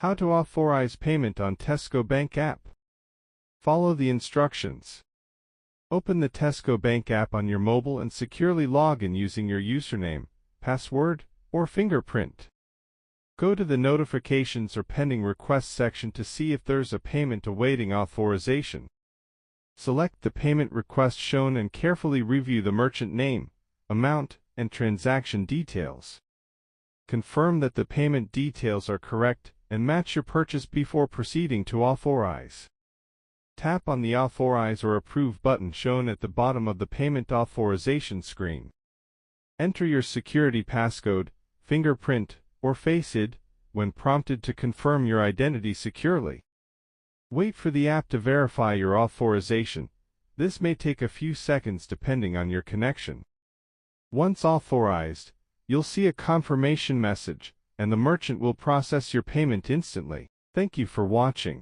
How to authorize payment on Tesco Bank app. Follow the instructions. Open the Tesco Bank app on your mobile and securely log in using your username, password, or fingerprint. Go to the Notifications or Pending Requests section to see if there's a payment awaiting authorization. Select the payment request shown and carefully review the merchant name, amount, and transaction details. Confirm that the payment details are correct and match your purchase before proceeding to authorize. Tap on the Authorize or Approve button shown at the bottom of the payment authorization screen. Enter your security passcode, fingerprint, or Face ID when prompted to confirm your identity securely. Wait for the app to verify your authorization. This may take a few seconds depending on your connection. Once authorized, you'll see a confirmation message, and the merchant will process your payment instantly. Thank you for watching.